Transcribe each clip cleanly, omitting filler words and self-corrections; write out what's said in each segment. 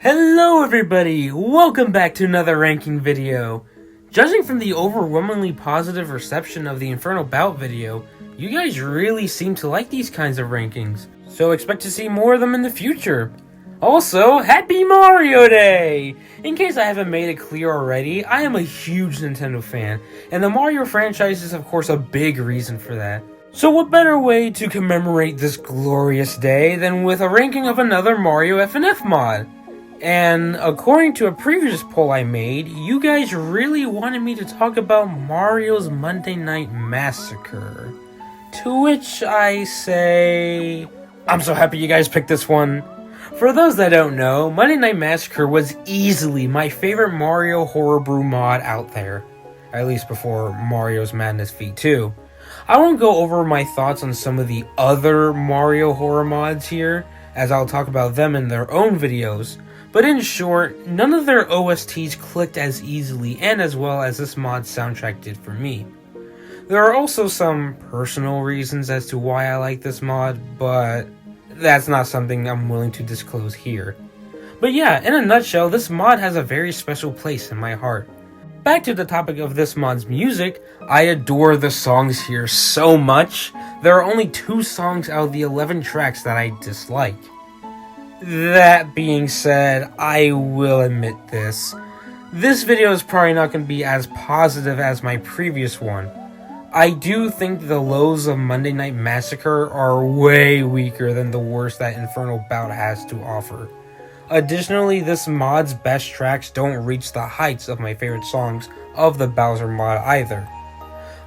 Hello everybody, welcome back to another ranking video. Judging from the overwhelmingly positive reception of the Infernal Bout video, you guys really seem to like these kinds of rankings, so expect to see more of them in the future. Also, Happy Mario Day! In case I haven't made it clear already, I am a huge Nintendo fan, and the Mario franchise is of course a big reason for that. So what better way to commemorate this glorious day than with a ranking of another Mario FNF mod? And according to a previous poll I made, you guys really wanted me to talk about Mario's Monday Night Massacre. To which I say, I'm so happy you guys picked this one. For those that don't know, Monday Night Massacre was easily my favorite Mario Horror Brew mod out there. At least before Mario's Madness V2. I won't go over my thoughts on some of the other Mario horror mods here, as I'll talk about them in their own videos. But in short, none of their OSTs clicked as easily and as well as this mod's soundtrack did for me. There are also some personal reasons as to why I like this mod, but that's not something I'm willing to disclose here. But yeah, in a nutshell, this mod has a very special place in my heart. Back to the topic of this mod's music, I adore the songs here so much. There are only 2 songs out of the 11 tracks that I dislike. That being said, I will admit this. This video is probably not going to be as positive as my previous one. I do think the lows of Monday Night Massacre are way weaker than the worst that Infernal Bout has to offer. Additionally, this mod's best tracks don't reach the heights of my favorite songs of the Bowser mod either.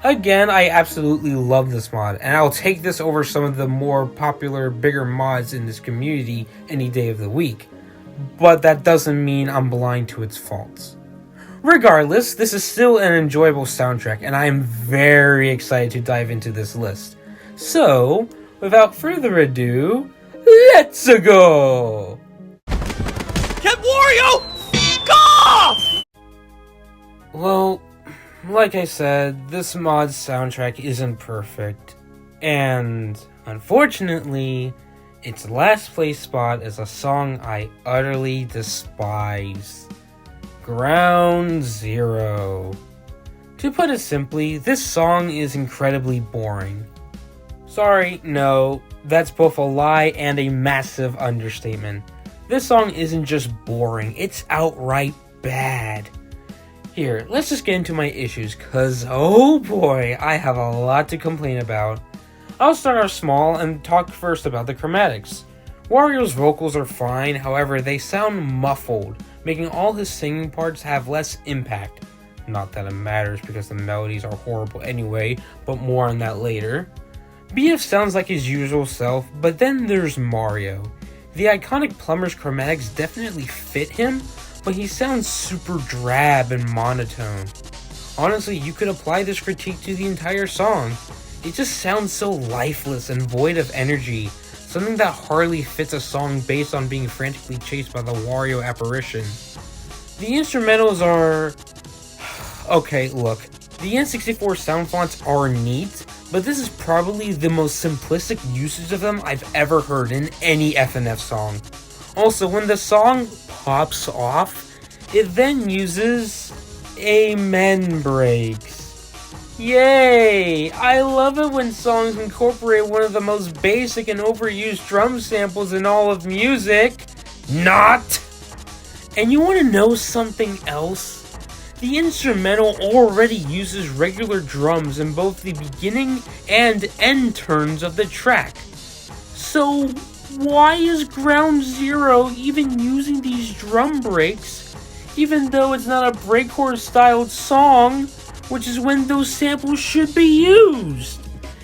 Again, I absolutely love this mod, and I'll take this over some of the more popular, bigger mods in this community any day of the week. But that doesn't mean I'm blind to its faults. Regardless, this is still an enjoyable soundtrack, and I am very excited to dive into this list. So, without further ado, let's go! Get Wario! Off! Well, like I said, this mod's soundtrack isn't perfect, and unfortunately, its last place spot is a song I utterly despise. Ground Zero. To put it simply, this song is incredibly boring. Sorry, no, that's both a lie and a massive understatement. This song isn't just boring, it's outright bad. Here, let's just get into my issues, cause oh boy, I have a lot to complain about. I'll start off small and talk first about the chromatics. Wario's vocals are fine, however they sound muffled, making all his singing parts have less impact. Not that it matters because the melodies are horrible anyway, but more on that later. BF sounds like his usual self, but then there's Mario. The iconic plumber's chromatics definitely fit him, but he sounds super drab and monotone. Honestly, you could apply this critique to the entire song. It just sounds so lifeless and void of energy, something that hardly fits a song based on being frantically chased by the Wario apparition. The instrumentals are... Okay, look, the N64 sound fonts are neat, but this is probably the most simplistic usage of them I've ever heard in any FNF song. Also, when the song pops off, it then uses amen breaks. Yay! I love it when songs incorporate one of the most basic and overused drum samples in all of music. Not! And you want to know something else? The instrumental already uses regular drums in both the beginning and end turns of the track. So, why is Ground Zero even using these drum breaks, even though it's not a breakcore styled song, which is when those samples should be used?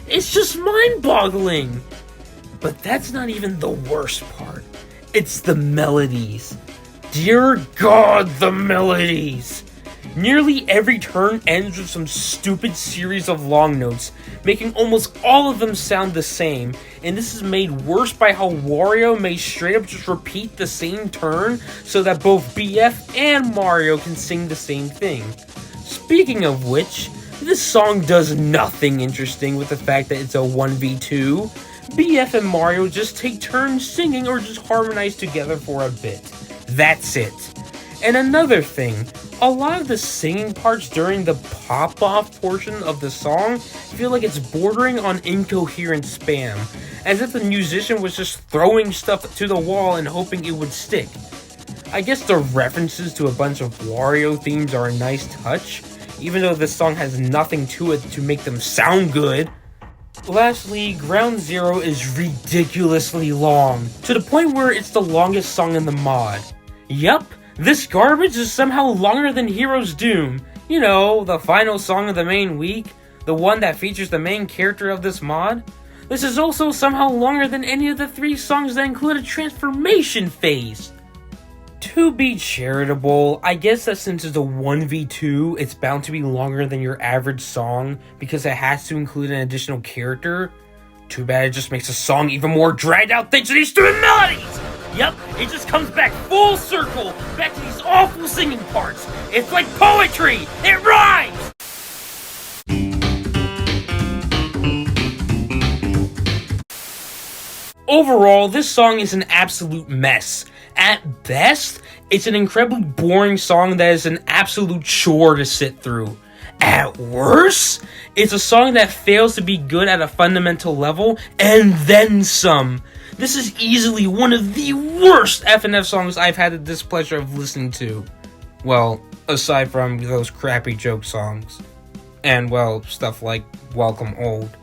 It's just mind-boggling. But that's not even the worst part. It's the melodies. Dear God, the melodies! Nearly every turn ends with some stupid series of long notes, making almost all of them sound the same, and this is made worse by how Wario may straight up just repeat the same turn so that both BF and Mario can sing the same thing. Speaking of which, this song does nothing interesting with the fact that it's a 1v2. BF and Mario just take turns singing or just harmonize together for a bit. That's it. And another thing, a lot of the singing parts during the pop-off portion of the song feel like it's bordering on incoherent spam, as if the musician was just throwing stuff to the wall and hoping it would stick. I guess the references to a bunch of Wario themes are a nice touch, even though this song has nothing to it to make them sound good. Lastly, Ground Zero is ridiculously long, to the point where it's the longest song in the mod. Yup, this garbage is somehow longer than Hero's Doom. You know, the final song of the main week, the one that features the main character of this mod. This is also somehow longer than any of the 3 songs that include a transformation phase. To be charitable, I guess that since it's a 1v2, it's bound to be longer than your average song because it has to include an additional character. Too bad it just makes the song even more dragged out thanks to these stupid melodies! Yep, it just comes back full circle, back to these awful singing parts. It's like poetry! It rhymes! Overall, this song is an absolute mess. At best, it's an incredibly boring song that is an absolute chore to sit through. At worst, it's a song that fails to be good at a fundamental level, and then some. This is easily one of the worst FNF songs I've had the displeasure of listening to. Well, aside from those crappy joke songs. And, well, stuff like Welcome Old,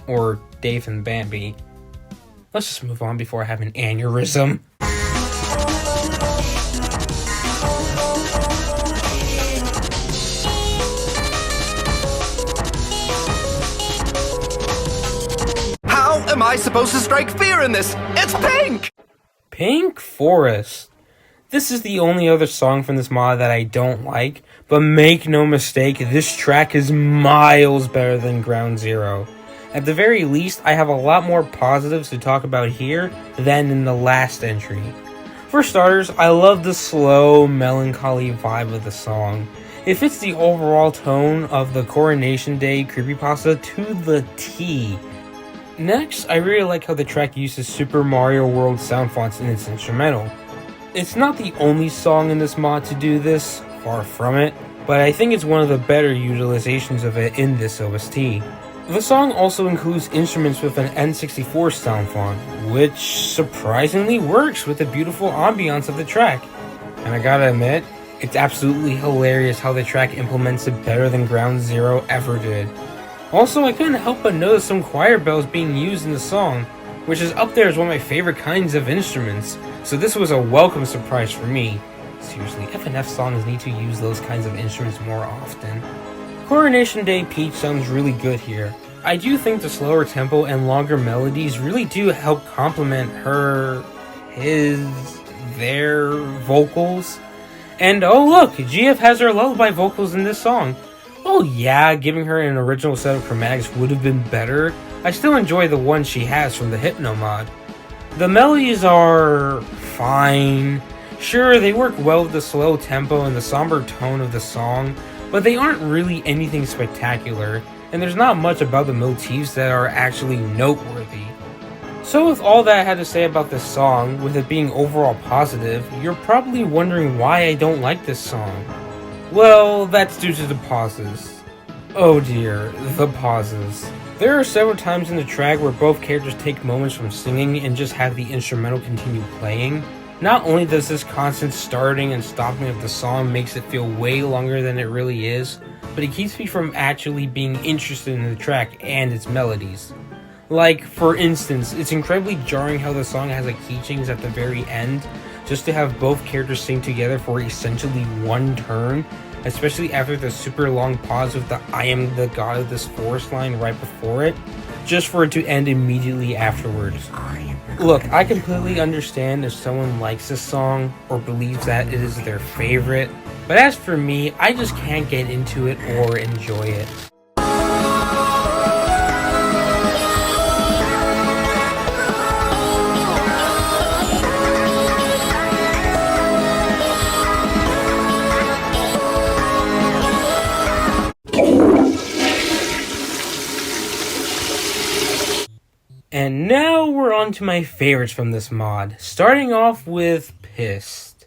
or Dave and Bambi. Let's just move on before I have an aneurysm. How am I supposed to strike fear in this? It's pink! Pink Forest. This is the only other song from this mod that I don't like, but make no mistake, this track is miles better than Ground Zero. At the very least, I have a lot more positives to talk about here than in the last entry. For starters, I love the slow, melancholy vibe of the song. It fits the overall tone of the Coronation Day creepypasta to the T. Next, I really like how the track uses Super Mario World sound fonts in its instrumental. It's not the only song in this mod to do this, far from it, but I think it's one of the better utilizations of it in this OST. The song also includes instruments with an N64 sound font, which surprisingly works with the beautiful ambiance of the track. And I gotta admit, it's absolutely hilarious how the track implements it better than Ground Zero ever did. Also, I couldn't help but notice some choir bells being used in the song, which is up there as one of my favorite kinds of instruments, so this was a welcome surprise for me. Seriously, FNF songs need to use those kinds of instruments more often. Coronation Day Peach sounds really good here. I do think the slower tempo and longer melodies really do help complement their vocals. And oh look, GF has her lullaby vocals in this song. Oh yeah, giving her an original set of chromatics would have been better. I still enjoy the one she has from the Hypno mod. The melodies are fine. Sure, they work well with the slow tempo and the somber tone of the song, but they aren't really anything spectacular, and there's not much about the motifs that are actually noteworthy. So with all that I had to say about this song, with it being overall positive, you're probably wondering why I don't like this song. Well, that's due to the pauses. Oh dear, the pauses. There are several times in the track where both characters take moments from singing and just have the instrumental continue playing. Not only does this constant starting and stopping of the song makes it feel way longer than it really is, but it keeps me from actually being interested in the track and its melodies. Like, for instance, it's incredibly jarring how the song has a key change at the very end, just to have both characters sing together for essentially one turn, especially after the super long pause with the "I am the god of this forest" line right before it, just for it to end immediately afterwards. Look, I completely understand if someone likes this song or believes that it is their favorite, but as for me, I just can't get into it or enjoy it. And now we're on to my favorites from this mod, starting off with Pissed.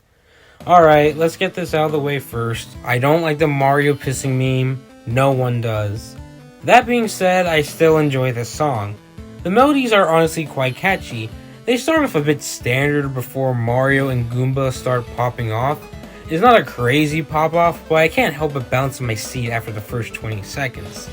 Alright, let's get this out of the way first. I don't like the Mario pissing meme. No one does. That being said, I still enjoy this song. The melodies are honestly quite catchy. They start off a bit standard before Mario and Goomba start popping off. It's not a crazy pop off, but I can't help but bounce in my seat after the first 20 seconds.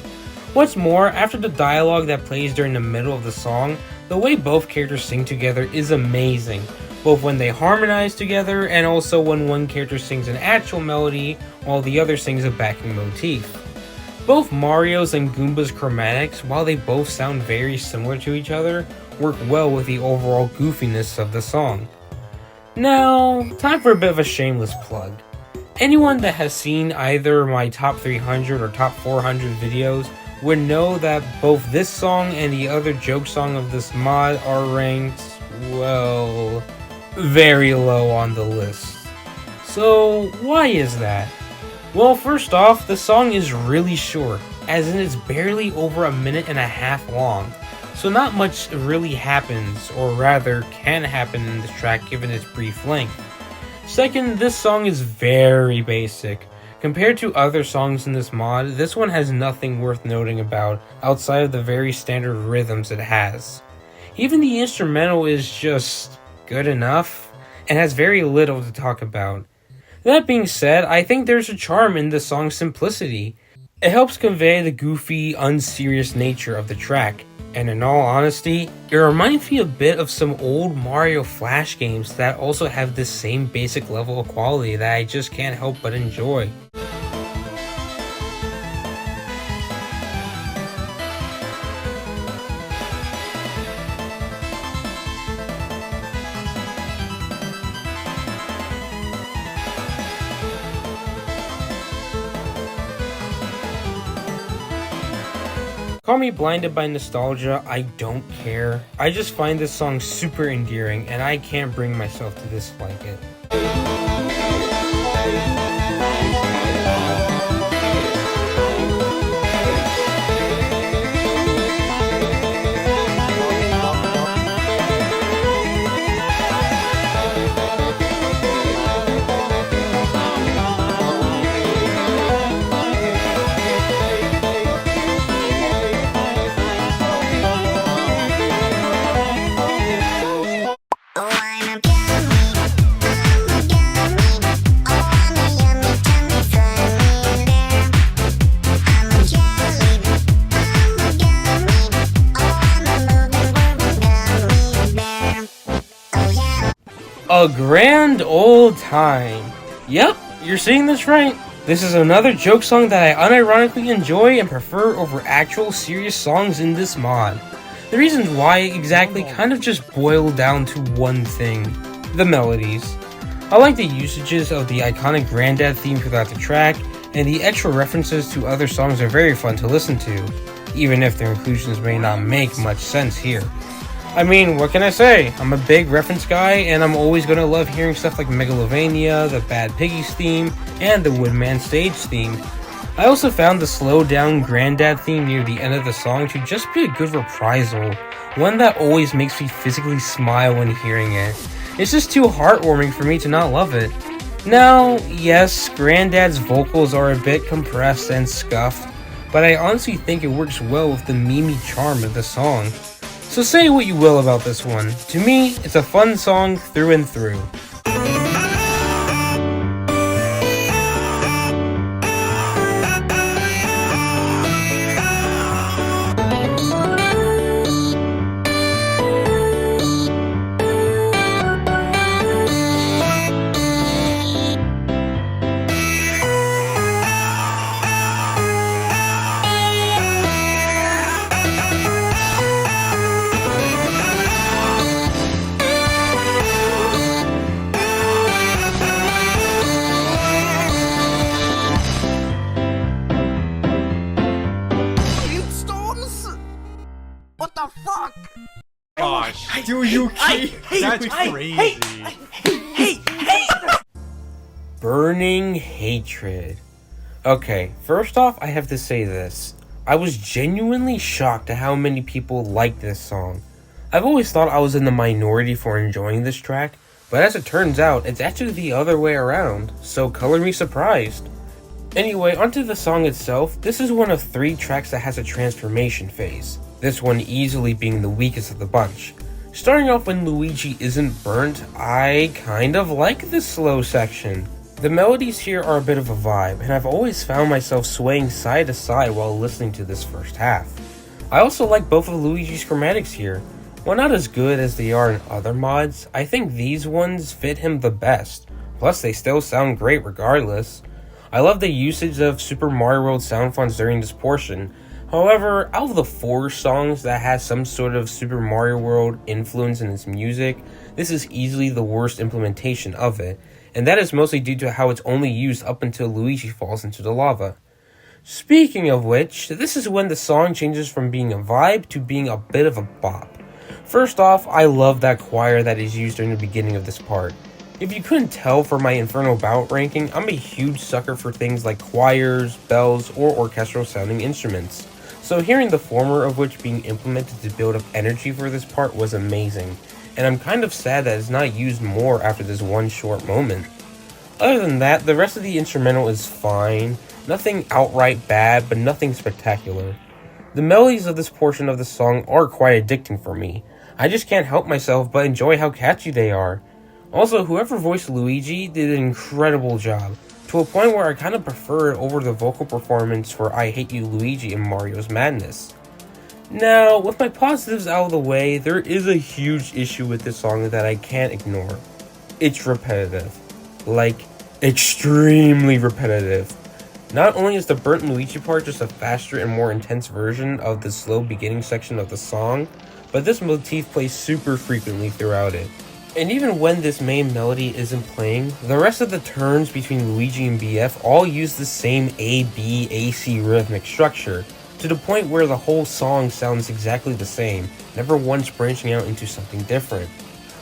What's more, after the dialogue that plays during the middle of the song, the way both characters sing together is amazing, both when they harmonize together and also when one character sings an actual melody while the other sings a backing motif. Both Mario's and Goomba's chromatics, while they both sound very similar to each other, work well with the overall goofiness of the song. Now, time for a bit of a shameless plug. Anyone that has seen either my top 300 or top 400 videos would know that both this song and the other joke song of this mod are ranked, well, very low on the list. So, why is that? Well, first off, the song is really short, as in it's barely over a minute and a half long, so not much really happens, or rather can happen in this track given its brief length. Second, this song is very basic. Compared to other songs in this mod, this one has nothing worth noting about outside of the very standard rhythms it has. Even the instrumental is just good enough, and has very little to talk about. That being said, I think there's a charm in the song's simplicity. It helps convey the goofy, unserious nature of the track, and in all honesty, it reminds me a bit of some old Mario Flash games that also have this same basic level of quality that I just can't help but enjoy. Call me blinded by nostalgia, I don't care. I just find this song super endearing and I can't bring myself to dislike it. A grand old time. Yep, you're seeing this right. This is another joke song that I unironically enjoy and prefer over actual serious songs in this mod. The reasons why exactly kind of just boil down to one thing: the melodies. I like the usages of the iconic Granddad theme throughout the track, and the extra references to other songs are very fun to listen to, even if their inclusions may not make much sense here. I mean, what can I say? I'm a big reference guy, and I'm always gonna love hearing stuff like Megalovania, the Bad Piggies theme, and the Woodman stage theme. I also found the slowed down Granddad theme near the end of the song to just be a good reprisal, one that always makes me physically smile when hearing it. It's just too heartwarming for me to not love it. Now, yes, Granddad's vocals are a bit compressed and scuffed, but I honestly think it works well with the memey charm of the song. So say what you will about this one, to me, it's a fun song through and through. What the fuck? Gosh, do you keep? That's crazy. Burning hatred. Okay, first off, I have to say this. I was genuinely shocked at how many people like this song. I've always thought I was in the minority for enjoying this track, But as it turns out, it's actually the other way around, so color me surprised. Anyway, onto the song itself. This is one of 3 tracks that has a transformation phase, this one easily being the weakest of the bunch. Starting off when Luigi isn't burnt, I kind of like this slow section. The melodies here are a bit of a vibe, and I've always found myself swaying side to side while listening to this first half. I also like both of Luigi's chromatics here. While not as good as they are in other mods, I think these ones fit him the best. Plus they still sound great regardless. I love the usage of Super Mario World sound fonts during this portion. However, out of the 4 songs that has some sort of Super Mario World influence in its music, this is easily the worst implementation of it, and that is mostly due to how it's only used up until Luigi falls into the lava. Speaking of which, this is when the song changes from being a vibe to being a bit of a bop. First off, I love that choir that is used during the beginning of this part. If you couldn't tell from my Infernal Bout ranking, I'm a huge sucker for things like choirs, bells, or orchestral sounding instruments. So hearing the former of which being implemented to build up energy for this part was amazing, and I'm kind of sad that it's not used more after this one short moment. Other than that, the rest of the instrumental is fine. Nothing outright bad, but nothing spectacular. The melodies of this portion of the song are quite addicting for me. I just can't help myself but enjoy how catchy they are. Also, whoever voiced Luigi did an incredible job, to a point where I kind of prefer it over the vocal performance for I Hate You Luigi in Mario's Madness. Now, with my positives out of the way, there is a huge issue with this song that I can't ignore. It's repetitive. Like, extremely repetitive. Not only is the burnt Luigi part just a faster and more intense version of the slow beginning section of the song, but this motif plays super frequently throughout it. And even when this main melody isn't playing, the rest of the turns between Luigi and BF all use the same A-B-A-C rhythmic structure, to the point where the whole song sounds exactly the same, never once branching out into something different.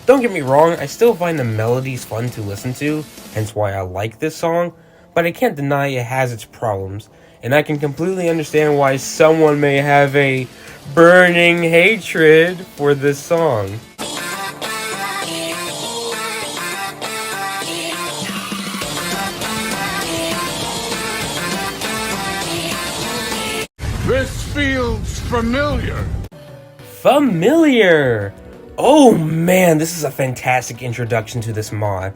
Don't get me wrong, I still find the melodies fun to listen to, hence why I like this song, but I can't deny it has its problems, and I can completely understand why someone may have a burning hatred for this song. This feels familiar. Familiar! Oh man, this is a fantastic introduction to this mod.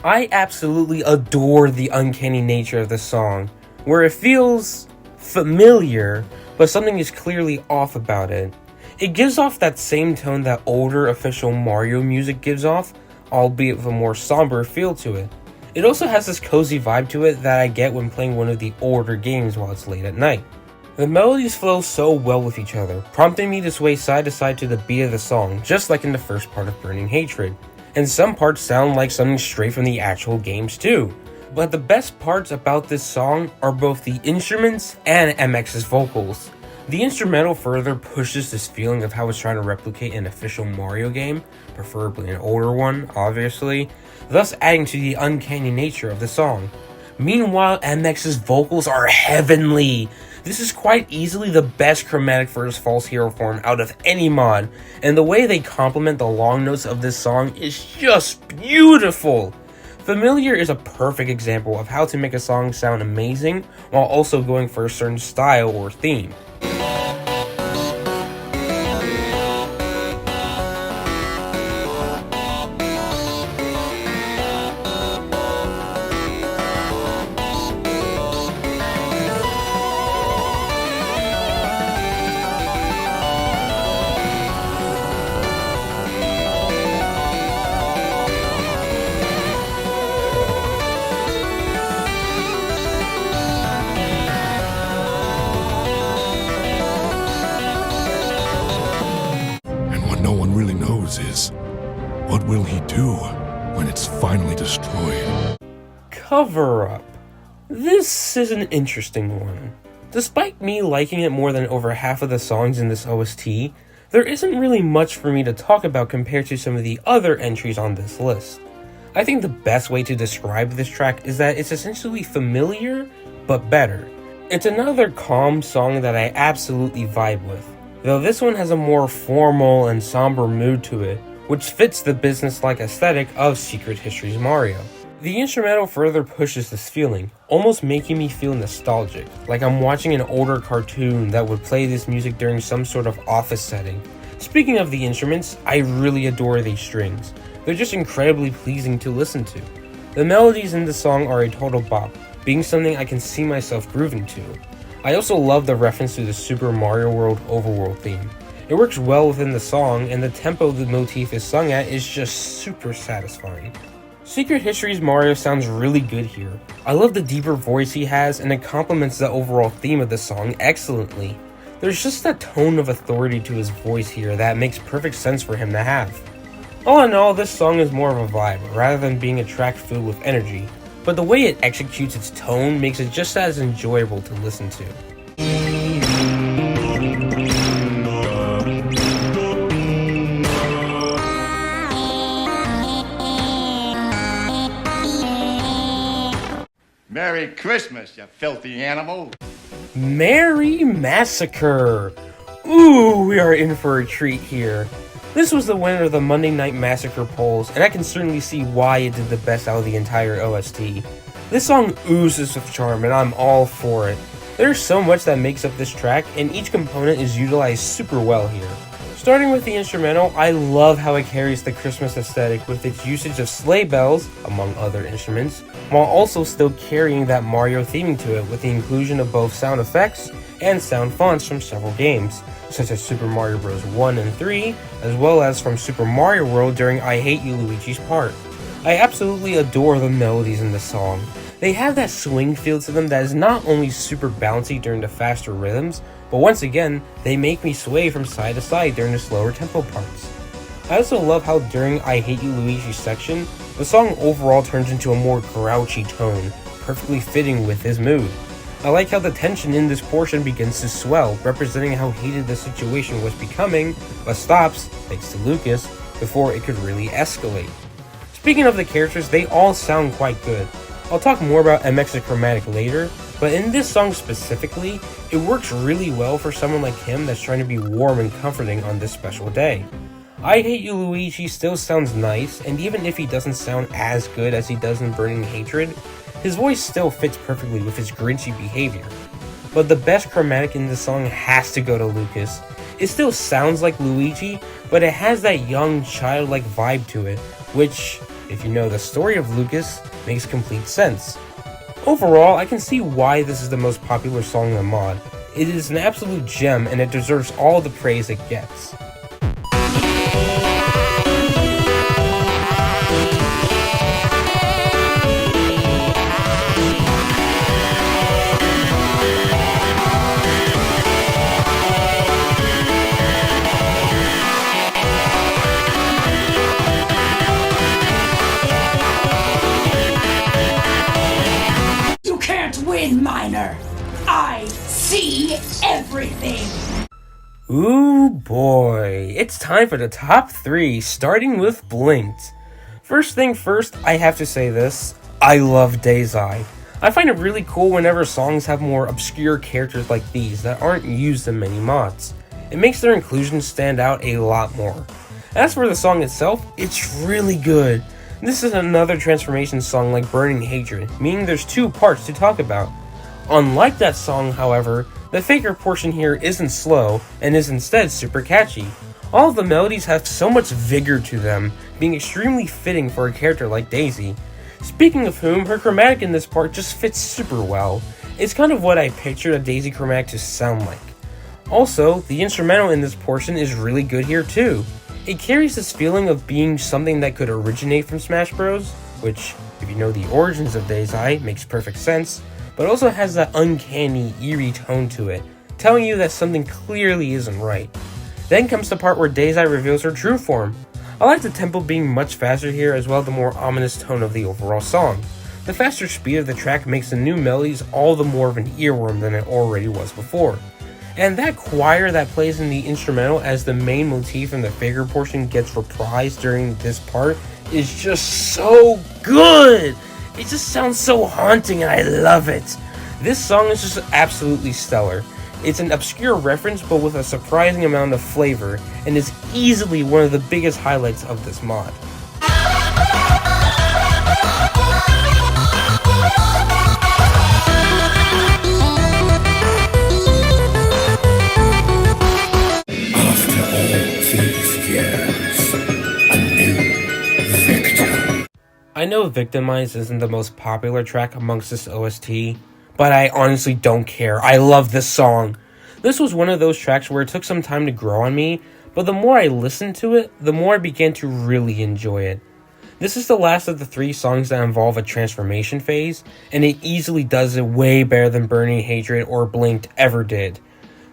I absolutely adore the uncanny nature of the song, where it feels familiar, but something is clearly off about it. It gives off that same tone that older official Mario music gives off, albeit with a more somber feel to it. It also has this cozy vibe to it that I get when playing one of the older games while it's late at night. The melodies flow so well with each other, prompting me to sway side to side to the beat of the song, just like in the first part of Burning Hatred. And some parts sound like something straight from the actual games too. But the best parts about this song are both the instruments and MX's vocals. The instrumental further pushes this feeling of how it's trying to replicate an official Mario game, preferably an older one, obviously, thus adding to the uncanny nature of the song. Meanwhile, MX's vocals are heavenly. This is quite easily the best chromatic for his false hero form out of any mod, and the way they complement the long notes of this song is just beautiful. Familiar is a perfect example of how to make a song sound amazing while also going for a certain style or theme. No one really knows is, what will he do when it's finally destroyed? Cover Up. This is an interesting one. Despite me liking it more than over half of the songs in this OST, there isn't really much for me to talk about compared to some of the other entries on this list. I think the best way to describe this track is that it's essentially familiar, but better. It's another calm song that I absolutely vibe with, though this one has a more formal and somber mood to it, which fits the business-like aesthetic of Secret History's Mario. The instrumental further pushes this feeling, almost making me feel nostalgic, like I'm watching an older cartoon that would play this music during some sort of office setting. Speaking of the instruments, I really adore these strings. They're just incredibly pleasing to listen to. The melodies in the song are a total bop, being something I can see myself grooving to. I also love the reference to the Super Mario World overworld theme. It works well within the song, and the tempo the motif is sung at is just super satisfying. Secret History's Mario sounds really good here. I love the deeper voice he has, and it complements the overall theme of the song excellently. There's just that tone of authority to his voice here that makes perfect sense for him to have. All in all, this song is more of a vibe, rather than being a track filled with energy, but the way it executes its tone makes it just as enjoyable to listen to. Merry Christmas, you filthy animal. Merry Massacre! Ooh, we are in for a treat here. This was the winner of the Monday Night Massacre polls, and I can certainly see why it did the best out of the entire OST. This song oozes with charm, and I'm all for it. There's so much that makes up this track, and each component is utilized super well here. Starting with the instrumental, I love how it carries the Christmas aesthetic with its usage of sleigh bells, among other instruments, while also still carrying that Mario theming to it with the inclusion of both sound effects and sound fonts from several games, such as Super Mario Bros. 1 and 3, as well as from Super Mario World during I Hate You Luigi's part. I absolutely adore the melodies in the song. They have that swing feel to them that is not only super bouncy during the faster rhythms, but once again, they make me sway from side to side during the slower tempo parts. I also love how during I Hate You Luigi section, the song overall turns into a more grouchy tone, perfectly fitting with his mood. I like how the tension in this portion begins to swell, representing how heated the situation was becoming, but stops, thanks to Lucas, before it could really escalate. Speaking of the characters, they all sound quite good. I'll talk more about MX's Chromatic later, but in this song specifically, it works really well for someone like him that's trying to be warm and comforting on this special day. I Hate You Luigi still sounds nice, and even if he doesn't sound as good as he does in Burning Hatred, his voice still fits perfectly with his grinchy behavior. But the best chromatic in this song has to go to Lucas. It still sounds like Luigi, but it has that young, childlike vibe to it, which, if you know the story of Lucas, makes complete sense. Overall, I can see why this is the most popular song in the mod. It is an absolute gem, and it deserves all the praise it gets. Minor, I see everything. Ooh boy, it's time for the top 3, starting with Blinked. First thing first, I have to say this, I love Dazai. I find it really cool whenever songs have more obscure characters like these that aren't used in many mods. It makes their inclusion stand out a lot more. As for the song itself, it's really good. This is another transformation song like Burning Hatred, meaning there's 2 parts to talk about. Unlike that song, however, the Faker portion here isn't slow, and is instead super catchy. All of the melodies have so much vigor to them, being extremely fitting for a character like Daisy. Speaking of whom, her chromatic in this part just fits super well. It's kind of what I pictured a Daisy chromatic to sound like. Also, the instrumental in this portion is really good here too. It carries this feeling of being something that could originate from Smash Bros, which, if you know the origins of Dazai, makes perfect sense, but also has that uncanny, eerie tone to it, telling you that something clearly isn't right. Then comes the part where Dazai reveals her true form. I like the tempo being much faster here, as well as the more ominous tone of the overall song. The faster speed of the track makes the new melodies all the more of an earworm than it already was before. And that choir that plays in the instrumental as the main motif in the figure portion gets reprised during this part is just so good! It just sounds so haunting and I love it. This song is just absolutely stellar. It's an obscure reference but with a surprising amount of flavor, and is easily one of the biggest highlights of this mod. After all these years, a new victim. I know Victimize isn't the most popular track amongst this OST, but I honestly don't care. I love this song. This was one of those tracks where it took some time to grow on me, but the more I listened to it, the more I began to really enjoy it. This is the last of the 3 songs that involve a transformation phase, and it easily does it way better than Burning Hatred or Blinked ever did.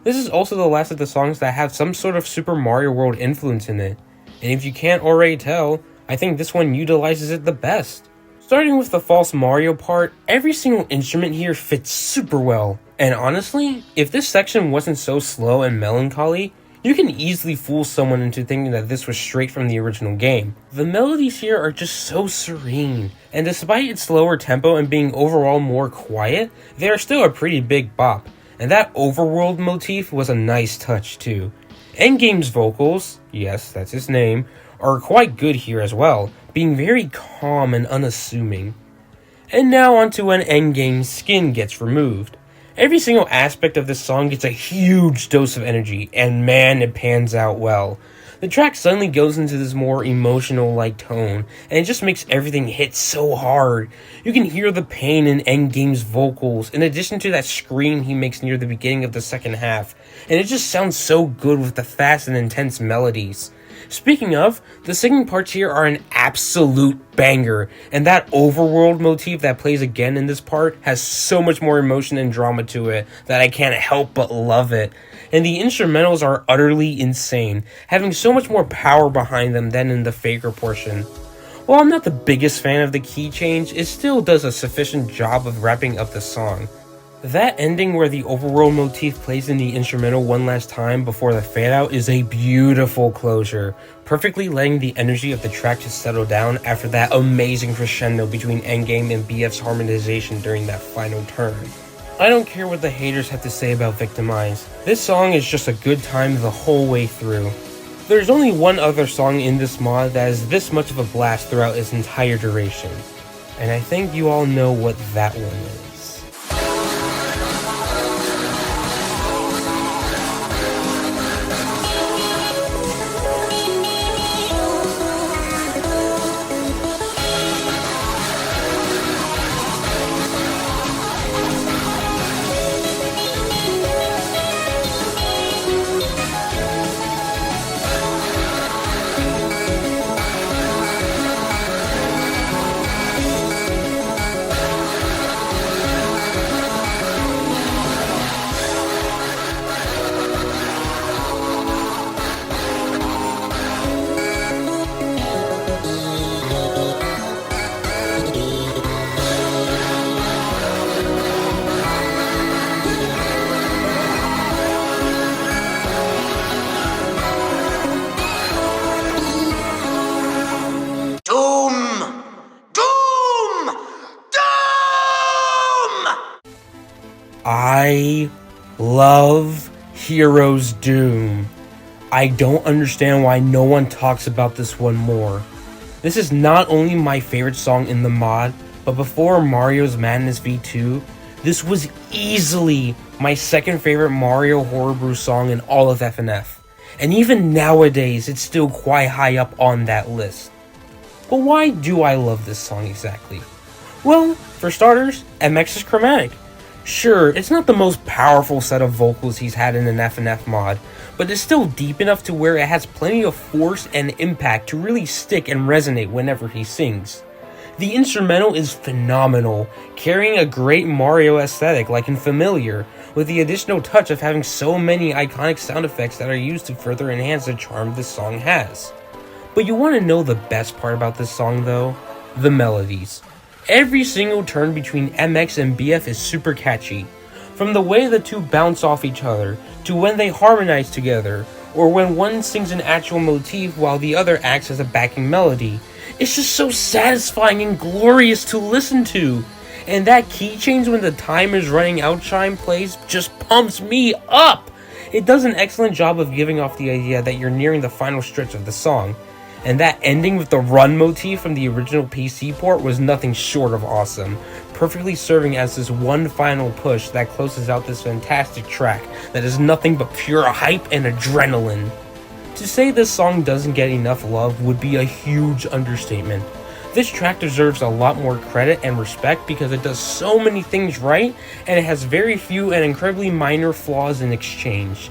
This is also the last of the songs that have some sort of Super Mario World influence in it, and if you can't already tell, I think this one utilizes it the best. Starting with the false Mario part, every single instrument here fits super well, and honestly, if this section wasn't so slow and melancholy, you can easily fool someone into thinking that this was straight from the original game. The melodies here are just so serene, and despite its slower tempo and being overall more quiet, they are still a pretty big bop, and that overworld motif was a nice touch too. Endgame's vocals, yes, that's his name, are quite good here as well, being very calm and unassuming. And now onto when Endgame's skin gets removed. Every single aspect of this song gets a huge dose of energy, and man, it pans out well. The track suddenly goes into this more emotional-like tone, and it just makes everything hit so hard. You can hear the pain in Endgame's vocals, in addition to that scream he makes near the beginning of the second half, and it just sounds so good with the fast and intense melodies. Speaking of, the singing parts here are an absolute banger, and that overworld motif that plays again in this part has so much more emotion and drama to it that I can't help but love it. And the instrumentals are utterly insane, having so much more power behind them than in the Faker portion. While I'm not the biggest fan of the key change, it still does a sufficient job of wrapping up the song. That ending where the overworld motif plays in the instrumental one last time before the fade out is a beautiful closure, perfectly letting the energy of the track to settle down after that amazing crescendo between Endgame and BF's harmonization during that final turn. I don't care what the haters have to say about Victimize, this song is just a good time the whole way through. There's only one other song in this mod that is this much of a blast throughout its entire duration, and I think you all know what that one is. I love Hero's Doom. I don't understand why no one talks about this one more. This is not only my favorite song in the mod, but before Mario's Madness V2, this was easily my second favorite Mario Horror Brew song in all of FNF. And even nowadays, it's still quite high up on that list. But why do I love this song exactly? Well, for starters, MX is chromatic. Sure, it's not the most powerful set of vocals he's had in an FNF mod, but it's still deep enough to where it has plenty of force and impact to really stick and resonate whenever he sings. The instrumental is phenomenal, carrying a great Mario aesthetic like in Familiar, with the additional touch of having so many iconic sound effects that are used to further enhance the charm this song has. But you want to know the best part about this song though? The melodies. Every single turn between MX and BF is super catchy. From the way the two bounce off each other, to when they harmonize together, or when one sings an actual motif while the other acts as a backing melody. It's just so satisfying and glorious to listen to. and that key change when the time is running out chime plays just pumps me up. It does an excellent job of giving off the idea that you're nearing the final stretch of the song, and that ending with the run motif from the original PC port was nothing short of awesome, perfectly serving as this one final push that closes out this fantastic track that is nothing but pure hype and adrenaline. To say this song doesn't get enough love would be a huge understatement. This track deserves a lot more credit and respect because it does so many things right, and it has very few and incredibly minor flaws in exchange.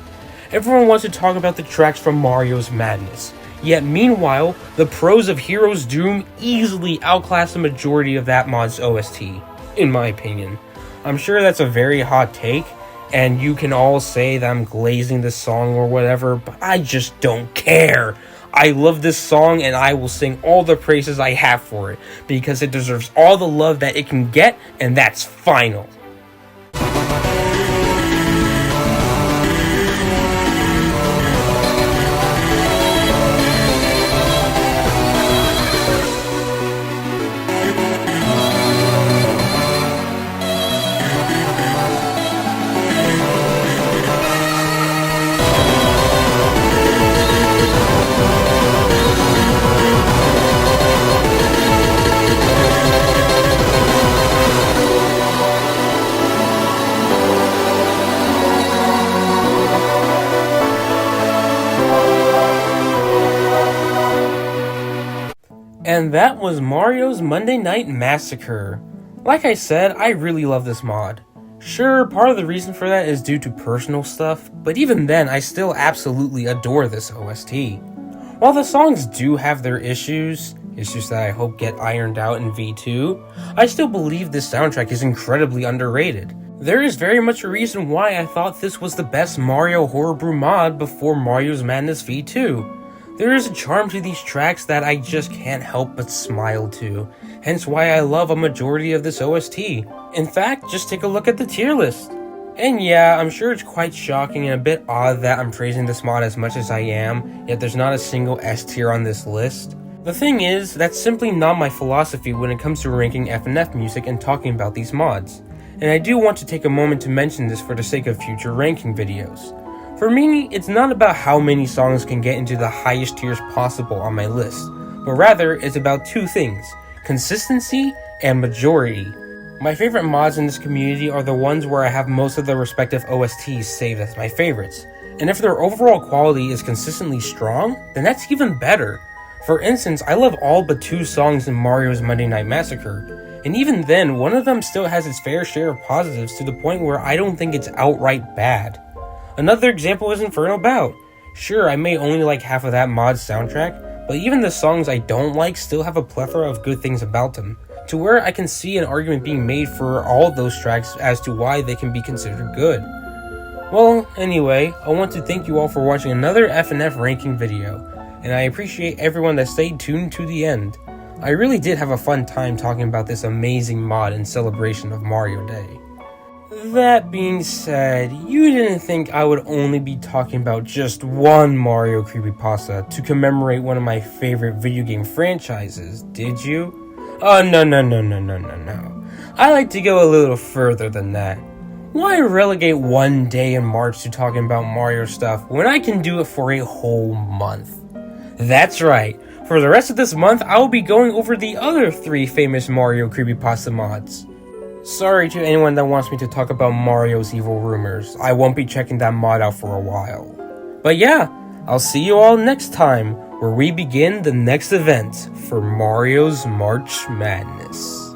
Everyone wants to talk about the tracks from Mario's Madness, yet meanwhile, the pros of Hero's Doom easily outclass the majority of that mod's OST, in my opinion. I'm sure that's a very hot take, and you can all say that I'm glazing this song or whatever, but I just don't care. I love this song and I will sing all the praises I have for it because it deserves all the love that it can get, and that's final. And that was Mario's Monday Night Massacre. Like I said, I really love this mod. Sure, part of the reason for that is due to personal stuff, but even then, I still absolutely adore this OST. While the songs do have their issues that I hope get ironed out in V2, I still believe this soundtrack is incredibly underrated. There is very much a reason why I thought this was the best Mario Horror Brew mod before Mario's Madness V2. There is a charm to these tracks that I just can't help but smile to, hence why I love a majority of this OST. In fact, just take a look at the tier list. And yeah, I'm sure it's quite shocking and a bit odd that I'm praising this mod as much as I am, yet there's not a single S tier on this list. The thing is, that's simply not my philosophy when it comes to ranking FNF music and talking about these mods. And I do want to take a moment to mention this for the sake of future ranking videos. For me, it's not about how many songs can get into the highest tiers possible on my list, but rather it's about two things: consistency and majority. My favorite mods in this community are the ones where I have most of the respective OSTs saved as my favorites, and if their overall quality is consistently strong, then that's even better. For instance, I love all but 2 songs in Mario's Monday Night Massacre, and even then, one of them still has its fair share of positives to the point where I don't think it's outright bad. Another example is Inferno Bout. Sure, I may only like half of that mod's soundtrack, but even the songs I don't like still have a plethora of good things about them, to where I can see an argument being made for all of those tracks as to why they can be considered good. Well, anyway, I want to thank you all for watching another FNF ranking video, and I appreciate everyone that stayed tuned to the end. I really did have a fun time talking about this amazing mod in celebration of Mario Day. That being said, you didn't think I would only be talking about just one Mario creepypasta to commemorate one of my favorite video game franchises, did you? Oh, no. I like to go a little further than that. Why relegate one day in March to talking about Mario stuff when I can do it for a whole month? That's right, for the rest of this month, I will be going over the other 3 famous Mario creepypasta mods. Sorry to anyone that wants me to talk about Mario's Evil Rumors, I won't be checking that mod out for a while. But yeah, I'll see you all next time, where we begin the next event for Mario's March Madness.